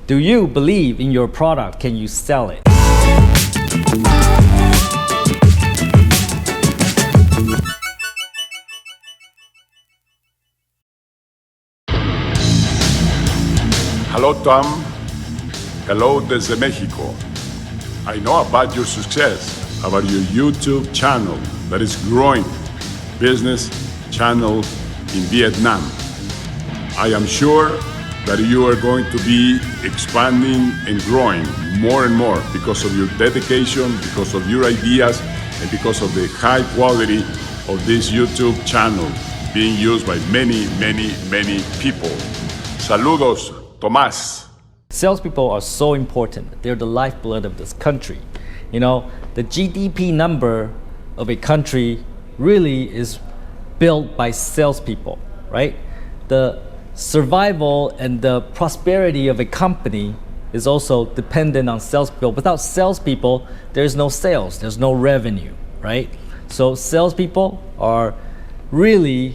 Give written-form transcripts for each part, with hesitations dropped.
Do you believe in your product? Can you sell it? Hello, Tom. Hello desde Mexico. I know about your success, about your YouTube channel that is growing, business channel in Vietnam. I am sure that you are going to be expanding and growing more and more because of your dedication, because of your ideas, and because of the high quality of this YouTube channel being used by many, many, many people. Saludos, Tomás. Salespeople are so important. They're the lifeblood of this country. You know, the GDP number of a country really is built by salespeople, right? The survival and the prosperity of a company is also dependent on salespeople. Without salespeople, there's no sales, there's no revenue, right? So salespeople are really,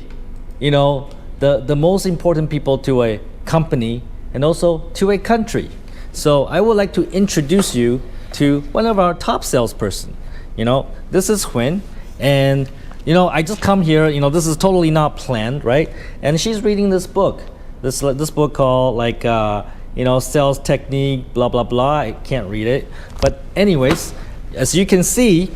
you know, the most important people to a company and also to a country. So I would like to introduce you to one of our top salesperson. You know, this is Huynh, and you know, I just come here, you know, this is totally not planned, right? And she's reading this book, this book called like, you know, sales technique, blah, blah, blah. I can't read it. But anyways, as you can see,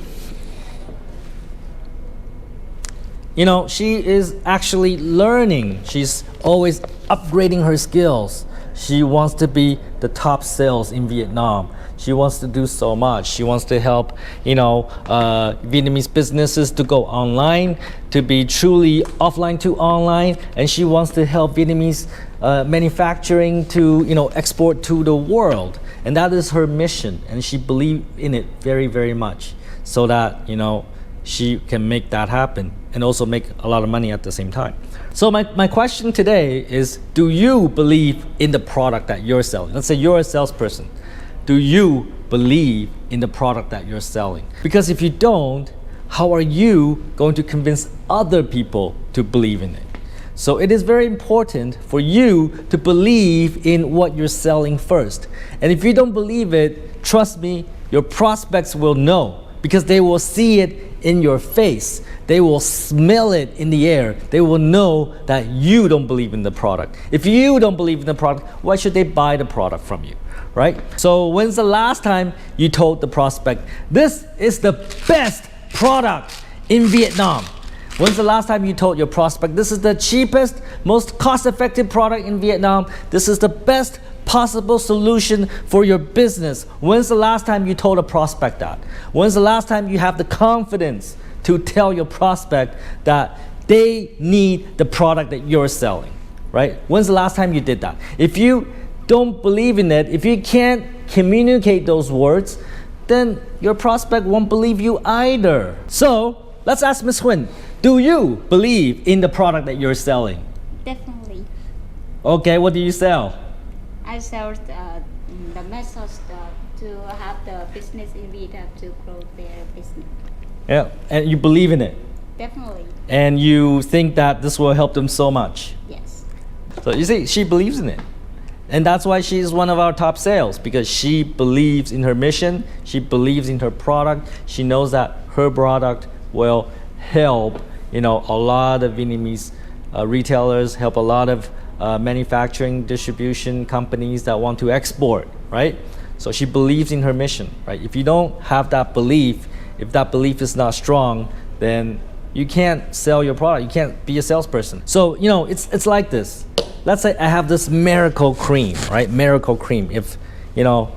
you know, she is actually learning. She's always upgrading her skills. She wants to be the top sales in Vietnam. She wants to do so much. She wants to help, you know, Vietnamese businesses to go online, to be truly offline to online, and she wants to help Vietnamese manufacturing to, you know, export to the world. And that is her mission, and she believes in it very, very much, so that, you know, she can make that happen and also make a lot of money at the same time. So my question today is, do you believe in the product that you're selling? Let's say you're a salesperson. Do you believe in the product that you're selling? Because if you don't, how are you going to convince other people to believe in it? So it is very important for you to believe in what you're selling first. And if you don't believe it, trust me, your prospects will know, because they will see it in your face. They will smell it in the air. They will know that you don't believe in the product. If you don't believe in the product, why should they buy the product from you, right? So when's the last time you told the prospect, this is the best product in Vietnam? When's the last time you told your prospect, this is the cheapest, most cost-effective product in Vietnam? This is the best possible solution for your business. When's the last time you told a prospect that? When's the last time you have the confidence to tell your prospect that they need the product that you're selling, right? When's the last time you did that? If you don't believe in it, if you can't communicate those words, then your prospect won't believe you either. So let's ask Ms. Huynh, do you believe in the product that you're selling? Definitely. Okay, what do you sell? I sell the methods to have the business in Vietnam to grow their business. Yeah, and you believe in it? Definitely. And you think that this will help them so much? Yes. So you see, she believes in it. And that's why she's one of our top sales, because she believes in her mission, she believes in her product, she knows that her product will help, you know, a lot of Vietnamese retailers, help a lot of manufacturing distribution companies that want to export, right? So she believes in her mission, right? If you don't have that belief, if that belief is not strong, then you can't sell your product. You can't be a salesperson. So, you know, it's like this. Let's say I have this miracle cream, right? Miracle cream. If, you know,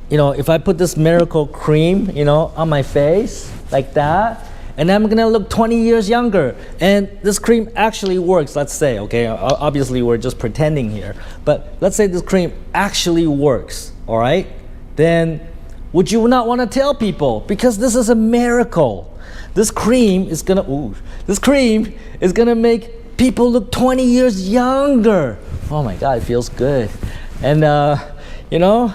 if I put this miracle cream, you know, on my face like that, and I'm gonna look 20 years younger, and this cream actually works, let's say, okay? Obviously we're just pretending here, but let's say this cream actually works, all right? Then would you not wanna tell people? Because this is a miracle. This cream is gonna make people look 20 years younger. Oh my God, it feels good. And you know,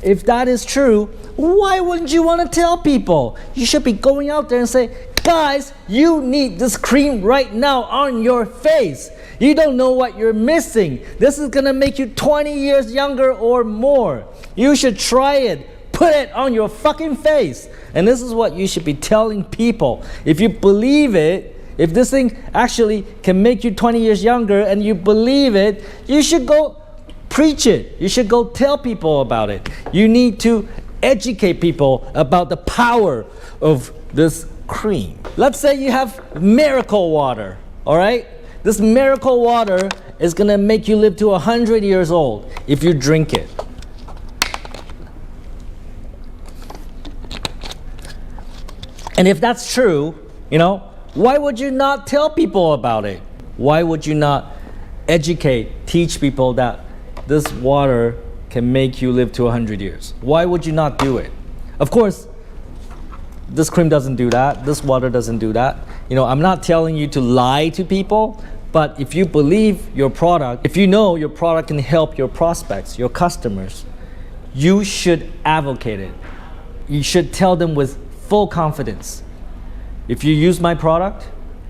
if that is true, why wouldn't you want to tell people? You should be going out there and say, guys, you need this cream right now on your face. You don't know what you're missing. This is gonna make you 20 years younger or more. You should try it. Put it on your fucking face. And this is what you should be telling people. If you believe it, if this thing actually can make you 20 years younger and you believe it, you should go preach it. You should go tell people about it. You need to educate people about the power of this cream. Let's say you have miracle water, all right? This miracle water is gonna make you live to 100 years old if you drink it. And if that's true, why would you not tell people about it? Why would you not educate, teach people that this water can make you live to 100 years? Why would you not do it? Of course, this cream doesn't do that. This water doesn't do that. I'm not telling you to lie to people, but if you believe your product, if you know your product can help your prospects, your customers, you should advocate it. You should tell them with full confidence. If you use my product,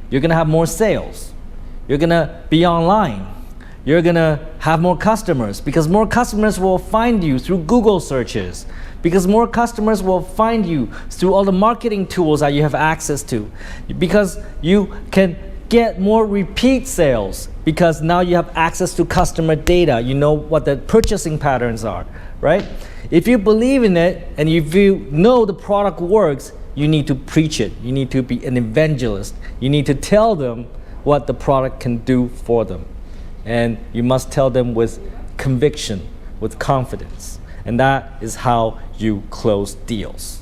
you're gonna have more sales. You're gonna be online. You're gonna have more customers because more customers will find you through Google searches, because more customers will find you through all the marketing tools that you have access to, because you can get more repeat sales because now you have access to customer data. You know what the purchasing patterns are, right? If you believe in it and if you know the product works, you need to preach it. You need to be an evangelist. You need to tell them what the product can do for them. And you must tell them with conviction, with confidence. And that is how you close deals.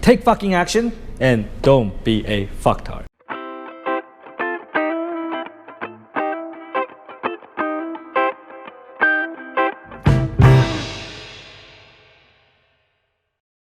Take fucking action and don't be a fucktard.